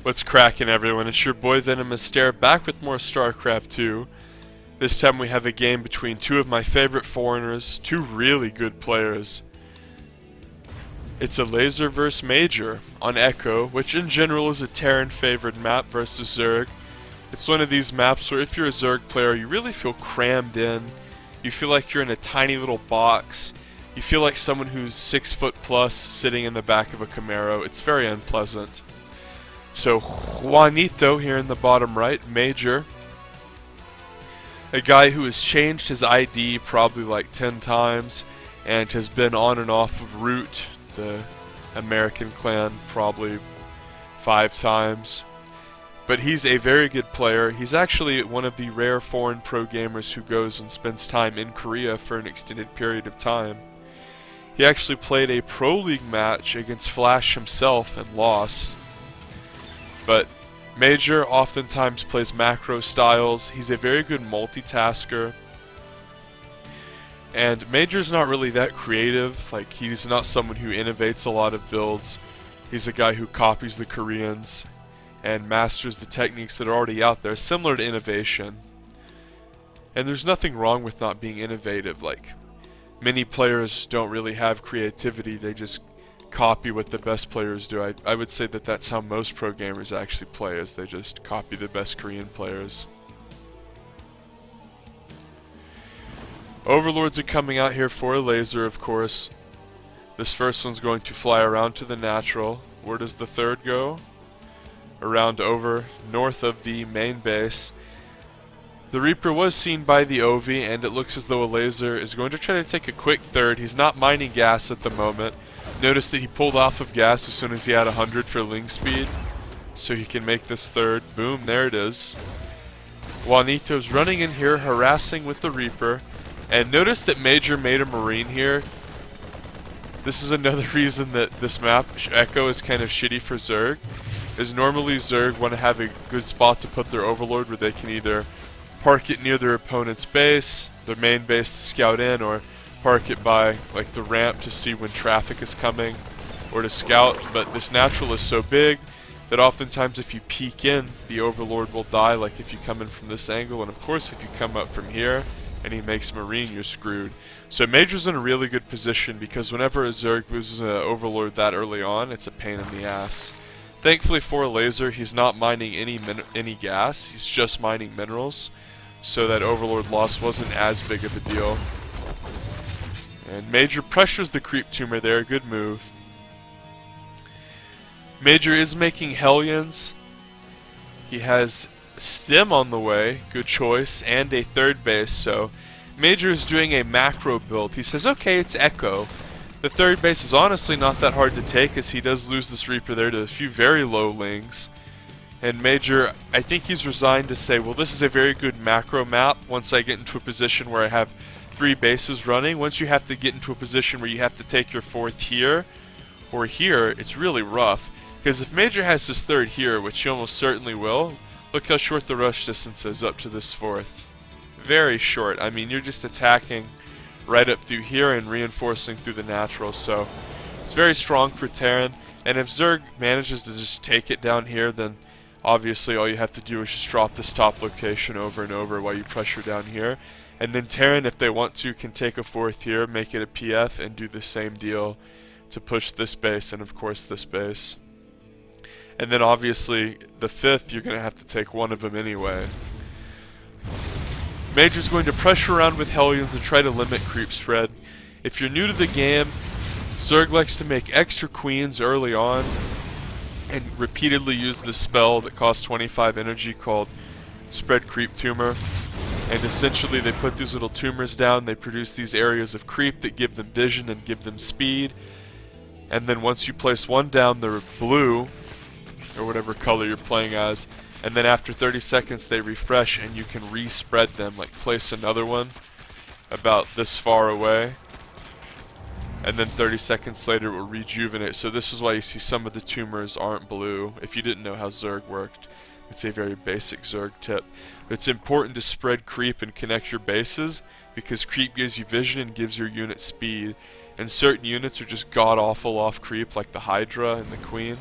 What's cracking, everyone? It's your boy VenomousStare back with more StarCraft 2. This time we have a game between two of my favorite foreigners, two really good players. It's Elazer vs MajOr on Echo, which in general is a Terran favored map versus Zerg. It's one of these maps where if you're a Zerg player you really feel crammed in. You feel like you're in a tiny little box. You feel like someone who's 6 foot plus sitting in the back of a Camaro. It's very unpleasant. So Juanito here in the bottom right, MajOr, a guy who has changed his ID probably like 10 times and has been on and off of Root, the American clan, probably 5 times. But he's a very good player. He's actually one of the rare foreign pro gamers who goes and spends time in Korea for an extended period of time. He actually played a Pro League match against Flash himself and lost. But MajOr oftentimes plays macro styles. He's a very good multitasker. And MajOr's not really that creative. Like, he's not someone who innovates a lot of builds. He's a guy who copies the Koreans and masters the techniques that are already out there, similar to innovation. And there's nothing wrong with not being innovative. Like, many players don't really have creativity, they just copy what the best players do. I would say that that's how most pro gamers actually play, is they just copy the best Korean players. Overlords are coming out here for Elazer, of course. This first one's going to fly around to the natural. Where does the third go? Around over north of the main base. The Reaper was seen by the OV, and it looks as though Elazer is going to try to take a quick third. He's not mining gas at the moment. Notice that he pulled off of gas as soon as he had 100 for ling speed, so he can make this third. Boom, there it is. Juanito's running in here, harassing with the Reaper, and notice that MajOr made a Marine here. This is another reason that this map, Echo, is kind of shitty for Zerg, is normally Zerg want to have a good spot to put their Overlord where they can either park it near their opponent's base, their main base to scout in, or park it by like the ramp to see when traffic is coming, or to scout. But this natural is so big that oftentimes if you peek in, the Overlord will die, like if you come in from this angle, and of course if you come up from here and he makes Marine, you're screwed. So MajOr's in a really good position, because whenever a Zerg loses an Overlord that early on, it's a pain in the ass. Thankfully for Elazer, he's not mining any gas, he's just mining minerals, so that Overlord loss wasn't as big of a deal. And MajOr pressures the creep tumor there, good move. MajOr is making Hellions. He has Stim on the way, good choice, and a third base, so MajOr is doing a macro build. He says, okay, it's Echo. The third base is honestly not that hard to take, as he does lose this Reaper there to a few very low lings. And MajOr, I think he's resigned to say, well, this is a very good macro map. Once I get into a position where I have 3 bases running, once you have to get into a position where you have to take your 4th here or here, it's really rough. Because if MajOr has his 3rd here, which he almost certainly will, look how short the rush distance is up to this 4th. Very short. I mean, you're just attacking right up through here and reinforcing through the natural, so it's very strong for Terran. And if Zerg manages to just take it down here, then obviously all you have to do is just drop this top location over and over while you pressure down here. And then Terran, if they want to, can take a 4th here, make it a PF, and do the same deal to push this base and of course this base. And then obviously the 5th, you're going to have to take one of them anyway. MajOr's going to pressure around with Hellions and try to limit creep spread. If you're new to the game, Zerg likes to make extra queens early on and repeatedly use this spell that costs 25 energy called Spread Creep Tumor. And essentially they put these little tumors down, they produce these areas of creep that give them vision and give them speed. And then once you place one down, they're blue, or whatever color you're playing as, and then after 30 seconds they refresh and you can re-spread them, like place another one about this far away, and then 30 seconds later it will rejuvenate. So this is why you see some of the tumors aren't blue, if you didn't know how Zerg worked. It's a very basic Zerg tip. It's important to spread creep and connect your bases, because creep gives you vision and gives your unit speed, and certain units are just god-awful off creep, like the Hydra and the Queen.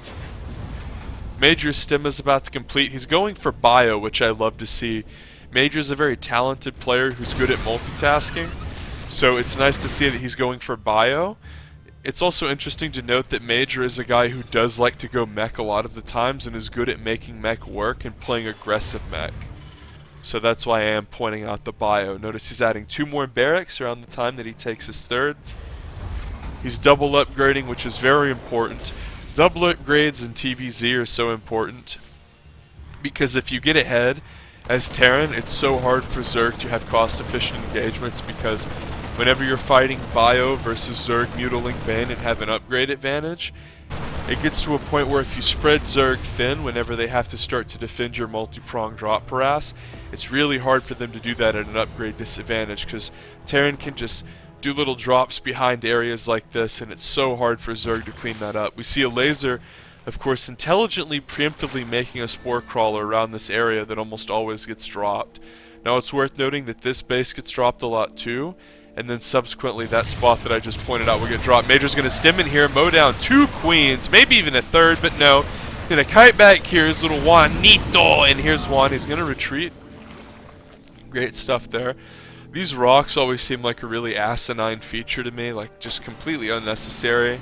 Major's stem is about to complete. He's going for bio, which I love to see. Major's a very talented player who's good at multitasking, so it's nice to see that he's going for bio. It's also interesting to note that Major is a guy who does like to go mech a lot of the times and is good at making mech work and playing aggressive mech. So that's why I am pointing out the bio. Notice he's adding 2 more barracks around the time that he takes his third. He's double upgrading, which is very important. Double upgrades in TvZ are so important because if you get ahead as Terran, it's so hard for Zerg to have cost-efficient engagements because whenever you're fighting Bio versus Zerg Mutiling Bane and have an upgrade advantage, it gets to a point where if you spread Zerg thin whenever they have to start to defend your multi-prong drop harass, it's really hard for them to do that at an upgrade disadvantage because Terran can just do little drops behind areas like this, and it's so hard for Zerg to clean that up. We see Elazer, of course, intelligently, preemptively making a spore crawler around this area that almost always gets dropped. Now it's worth noting that this base gets dropped a lot too, and then subsequently that spot that I just pointed out will get dropped. Major's going to stem in here, mow down 2 queens, maybe even a third, but no. Going to kite back here, his little Juanito, and here's Juan. He's going to retreat. Great stuff there. These rocks always seem like a really asinine feature to me, like just completely unnecessary.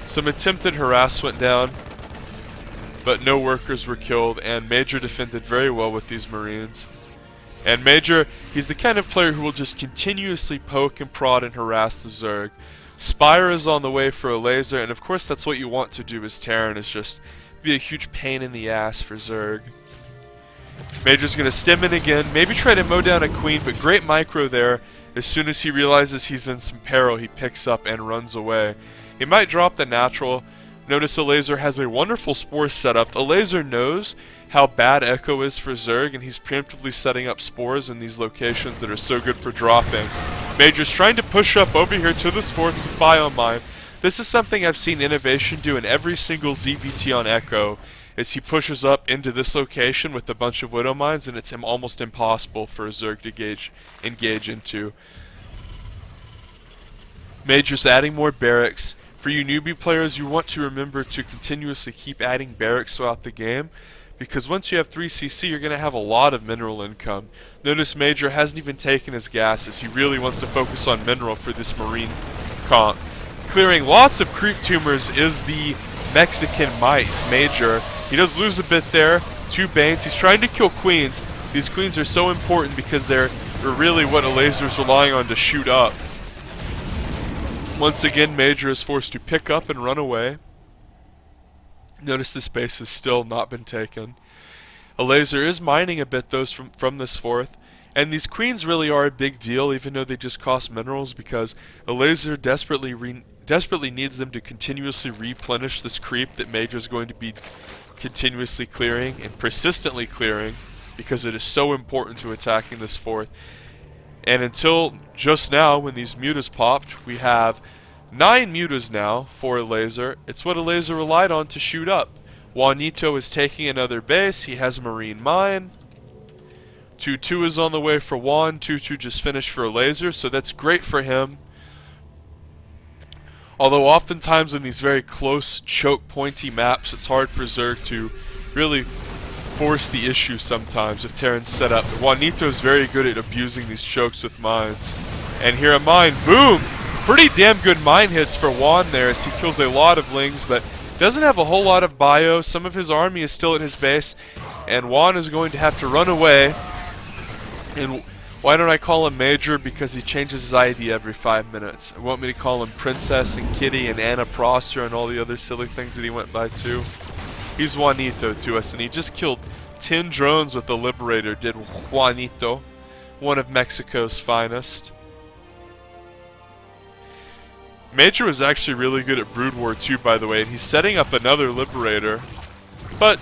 Some attempted harass went down, but no workers were killed, and Major defended very well with these Marines. And Major, he's the kind of player who will just continuously poke and prod and harass the Zerg. Spire is on the way for Elazer, and of course that's what you want to do as Terran, is just be a huge pain in the ass for Zerg. Major's going to stem in again, maybe try to mow down a queen, but great micro there. As soon as he realizes he's in some peril, he picks up and runs away. He might drop the natural. Notice Elazer has a wonderful spore setup. Elazer knows how bad Echo is for Zerg, and he's preemptively setting up spores in these locations that are so good for dropping. Major's trying to push up over here to this 4th biomine. This is something I've seen Innovation do in every single ZVT on Echo, is he pushes up into this location with a bunch of Widow Mines, and it's almost impossible for a Zerg to engage into. Major's adding more barracks. For you newbie players, you want to remember to continuously keep adding barracks throughout the game, because once you have 3cc, you're going to have a lot of mineral income. Notice Major hasn't even taken his gases. He really wants to focus on mineral for this Marine comp. Clearing lots of creep tumors is the Mexican might, Major. He does lose a bit there. 2 Banes. He's trying to kill queens. These queens are so important because they're really what Elazer's relying on to shoot up. Once again, Major is forced to pick up and run away. Notice this base has still not been taken. Elazer is mining a bit though from this 4th. And these queens really are a big deal, even though they just cost minerals, because Elazer desperately needs them to continuously replenish this creep that Major's going to be continuously clearing and persistently clearing, because it is so important to attacking this 4th. And until just now, when these mutas popped, we have 9 mutas now for Elazer. It's what Elazer relied on to shoot up. Juanito is taking another base. He has a Marine Mine. 2-2 is on the way for Juan. 2-2 just finished for Elazer, so that's great for him. Although oftentimes in these very close, choke pointy maps, it's hard for Zerg to really force the issue sometimes if Terran's set up. Juanito is very good at abusing these chokes with mines. And here a mine, boom! Pretty damn good mine hits for Juan there as he kills a lot of Lings, but doesn't have a whole lot of bio. Some of his army is still at his base, and Juan is going to have to run away. And why don't I call him Major? Because he changes his ID every 5 minutes. I want me to call him Princess and Kitty and Anna Prosser and all the other silly things that he went by too. He's Juanito to us, and he just killed 10 drones with the Liberator, did Juanito, one of Mexico's finest. Major was actually really good at Brood War 2, by the way, and he's setting up another Liberator. But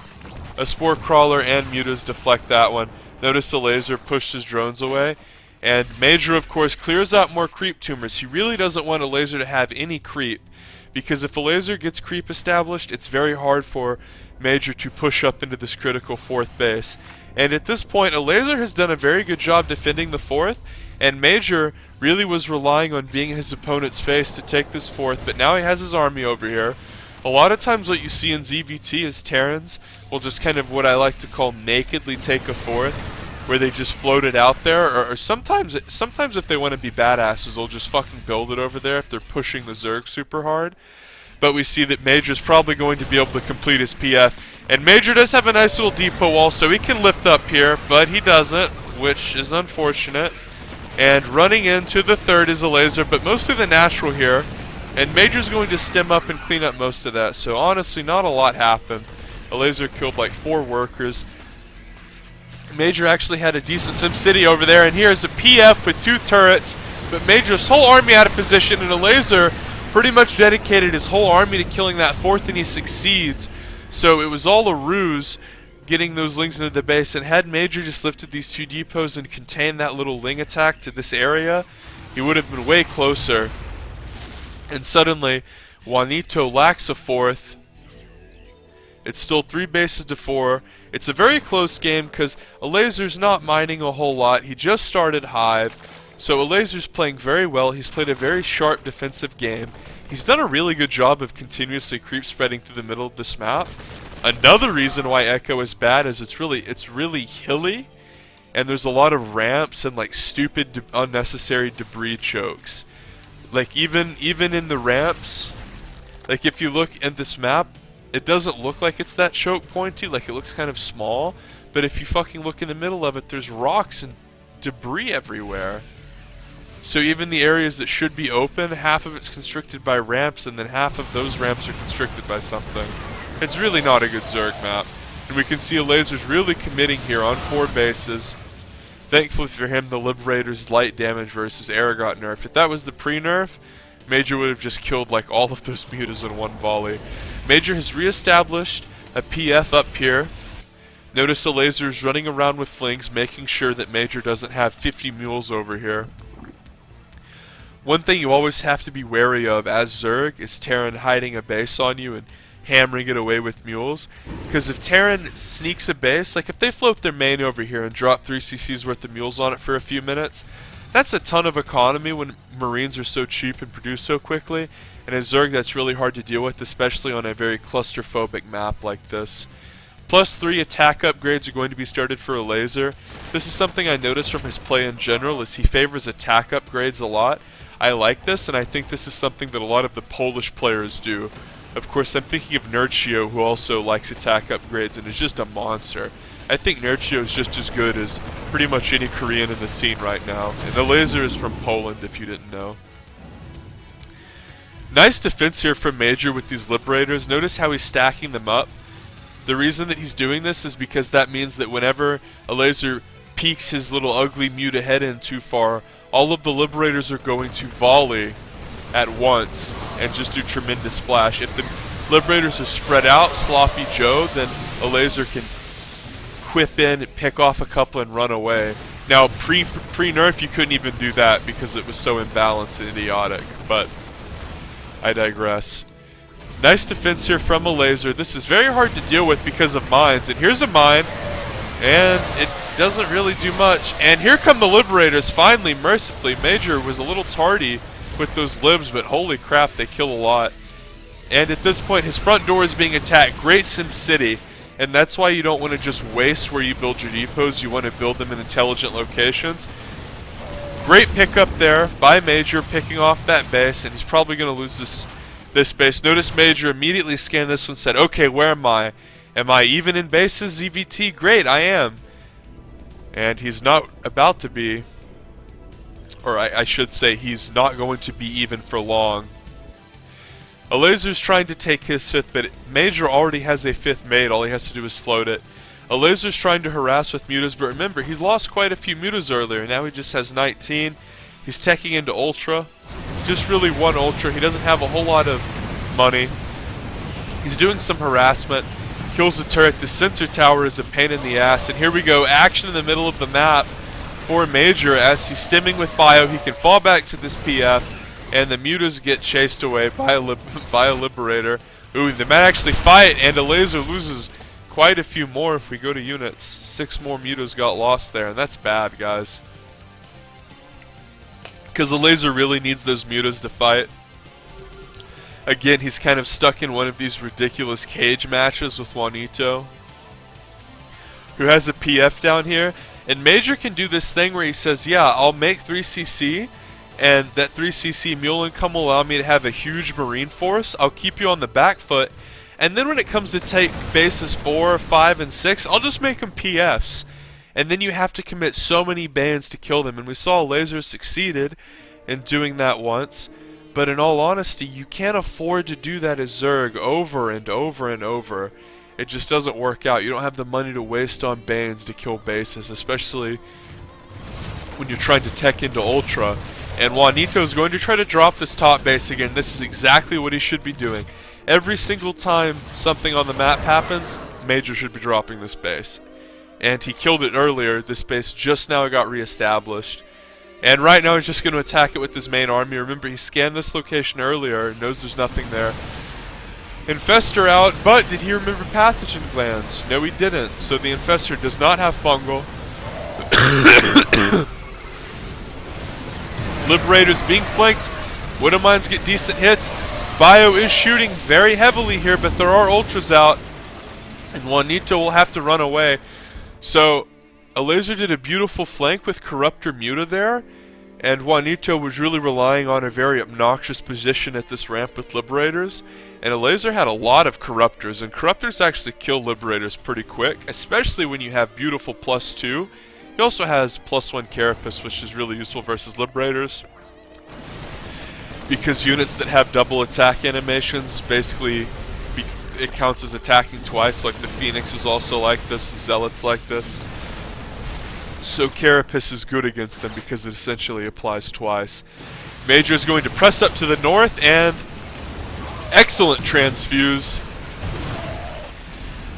a Spore Crawler and Mutas deflect that one. Notice Elazer pushed his drones away. And Major, of course, clears out more creep tumors. He really doesn't want Elazer to have any creep, because if Elazer gets creep established, it's very hard for Major to push up into this critical 4th base. And at this point, Elazer has done a very good job defending the 4th, and Major really was relying on being in his opponent's face to take this 4th, but now he has his army over here. A lot of times what you see in ZVT is Terrans will just kind of what I like to call nakedly take a fourth, where they just float it out there, or sometimes if they want to be badasses, they'll just fucking build it over there if they're pushing the Zerg super hard. But we see that MajOr's probably going to be able to complete his PF, and MajOr does have a nice little depot wall, so he can lift up here, but he doesn't, which is unfortunate. And running into the third is Elazer, but mostly the natural here. And MajOr's going to stem up and clean up most of that. So honestly, not a lot happened. Elazer killed like 4 workers. MajOr actually had a decent SimCity over there. And here's a PF with 2 turrets. But MajOr's whole army out of position. And Elazer pretty much dedicated his whole army to killing that 4th, and he succeeds. So it was all a ruse getting those Lings into the base. And had MajOr just lifted these 2 depots and contained that little Ling attack to this area, he would have been way closer. And suddenly, Juanito lacks a 4th. It's still 3 bases to 4. It's a very close game because Elazer's not mining a whole lot. He just started Hive. So Elazer's playing very well. He's played a very sharp defensive game. He's done a really good job of continuously creep spreading through the middle of this map. Another reason why Echo is bad is it's really hilly. And there's a lot of ramps and like stupid unnecessary debris chokes. Like even in the ramps, like if you look at this map, it doesn't look like it's that choke pointy, like it looks kind of small, but if you fucking look in the middle of it, there's rocks and debris everywhere. So even the areas that should be open, half of it's constricted by ramps, and then half of those ramps are constricted by something. It's really not a good Zerg map. And we can see Elazer's really committing here on 4 bases. Thankfully for him, the Liberator's light damage versus air got nerfed. If that was the pre-nerf, MajOr would have just killed like all of those mutas in one volley. MajOr has re-established a PF up here. Notice Elazer's running around with flings, making sure that MajOr doesn't have 50 mules over here. One thing you always have to be wary of as Zerg is Terran hiding a base on you and hammering it away with mules. Because if Terran sneaks a base, like if they float their main over here and drop 3 CC's worth of mules on it for a few minutes, that's a ton of economy when Marines are so cheap and produce so quickly. And as Zerg, that's really hard to deal with, especially on a very clusterphobic map like this. +3 attack upgrades are going to be started for Elazer. This is something I noticed from his play in general, is he favors attack upgrades a lot. I like this, and I think this is something that a lot of the Polish players do. Of course, I'm thinking of Nerdcio, who also likes attack upgrades and is just a monster. I think Nerdcio is just as good as pretty much any Korean in the scene right now. And Elazer is from Poland, if you didn't know. Nice defense here from MajOr with these Liberators. Notice how he's stacking them up. The reason that he's doing this is because that means that whenever Elazer peeks his little ugly muta head in too far, all of the Liberators are going to volley at once and just do tremendous splash. If the Liberators are spread out, Sloppy Joe, then Elazer can whip in, pick off a couple, and run away. Now, pre-nerf, you couldn't even do that because it was so imbalanced and idiotic, but I digress. Nice defense here from Elazer. This is very hard to deal with because of mines, and here's a mine, and it doesn't really do much. And here come the Liberators, finally, mercifully. MajOr was a little tardy with those libs, but holy crap, they kill a lot. And at this point, his front door is being attacked. Great SimCity. And that's why you don't want to just waste where you build your depots. You want to build them in intelligent locations. Great pickup there by MajOr, picking off that base, and he's probably going to lose this base. Notice MajOr immediately scanned this one and said, okay, where am I? Am I even in bases? ZVT? Great, I am. And he's not about to be, or I should say he's not going to be even for long. Elazer's trying to take his 5th, but MajOr already has a 5th made. All he has to do is float it. Elazer's trying to harass with mutas, but remember, he lost quite a few mutas earlier. Now he just has 19. He's teching into Ultra. Just really one Ultra. He doesn't have a whole lot of money. He's doing some harassment. Kills the turret. The sensor tower is a pain in the ass. And here we go. Action in the middle of the map for MajOr as he's stimming with Bio. He can fall back to this PF. And the mutas get chased away by a Liberator. Ooh, they might actually fight, and Elazer loses quite a few more if we go to units. 6 more mutas got lost there, and that's bad, guys. Because Elazer really needs those mutas to fight. Again, he's kind of stuck in one of these ridiculous cage matches with Juanito, who has a PF down here. And MajOr can do this thing where he says, yeah, I'll make 3cc, and that 3cc mule income will allow me to have a huge marine force. I'll keep you on the back foot, and then when it comes to take bases 4, 5, and 6, I'll just make them PFs. And then you have to commit so many bans to kill them, and we saw Elazer succeeded in doing that once. But in all honesty, you can't afford to do that as Zerg over and over and over. It just doesn't work out. You don't have the money to waste on bans to kill bases, especially when you're trying to tech into Ultra. And Juanito is going to try to drop this top base again. This is exactly what he should be doing. Every single time something on the map happens, MajOr should be dropping this base. And he killed it earlier. This base just now got reestablished. And right now he's just going to attack it with his main army. Remember, he scanned this location earlier, knows there's nothing there. Infestor out, but did he remember pathogen glands? No, he didn't. So the Infestor does not have fungal. Liberators being flanked. Widow Mines get decent hits. Bio is shooting very heavily here, but there are ultras out. And Juanito will have to run away. So Elazer did a beautiful flank with Corruptor Muta there, and Juanito was really relying on a very obnoxious position at this ramp with Liberators, and Elazer had a lot of Corruptors, and Corruptors actually kill Liberators pretty quick, especially when you have beautiful +2. He also has +1 Carapace, which is really useful versus Liberators, because units that have double attack animations, basically it counts as attacking twice, like the Phoenix is also like this, the Zealot's like this. So Carapace is good against them because it essentially applies twice. MajOr is going to press up to the north, and excellent transfuse.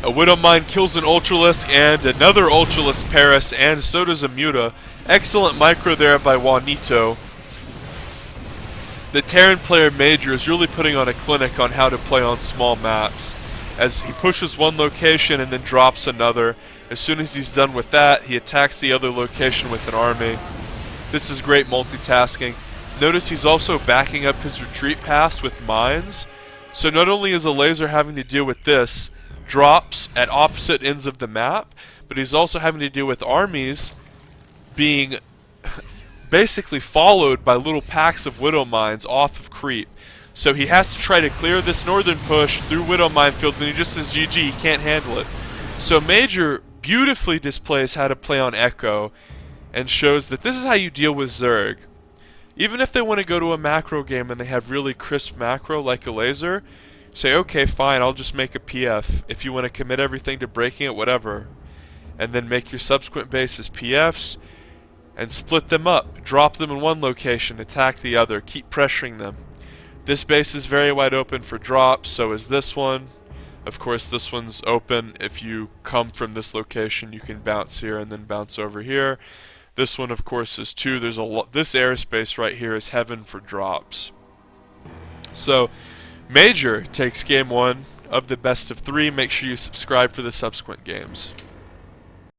A Widow Mine kills an Ultralisk and another Ultralisk Paris, and so does a Muta. Excellent micro there by Juanito. The Terran player MajOr is really putting on a clinic on how to play on small maps, as he pushes one location and then drops another. As soon as he's done with that, he attacks the other location with an army. This is great multitasking. Notice he's also backing up his retreat pass with mines. So not only is Elazer having to deal with this, drops at opposite ends of the map, but he's also having to deal with armies being basically followed by little packs of Widow Mines off of creep. So he has to try to clear this northern push through Widow Minefields, and he just says GG, he can't handle it. So MajOr beautifully displays how to play on Echo, and shows that this is how you deal with Zerg. Even if they want to go to a macro game and they have really crisp macro like Elazer, say, okay, fine, I'll just make a PF. If you want to commit everything to breaking it, whatever. And then make your subsequent bases PFs, and split them up. Drop them in one location, attack the other, keep pressuring them. This base is very wide open for drops, so is this one. Of course, this one's open. If you come from this location, you can bounce here and then bounce over here. This one, of course, is too. There's a lot. This airspace right here is heaven for drops. So, MajOr takes game 1 of the best of 3. Make sure you subscribe for the subsequent games.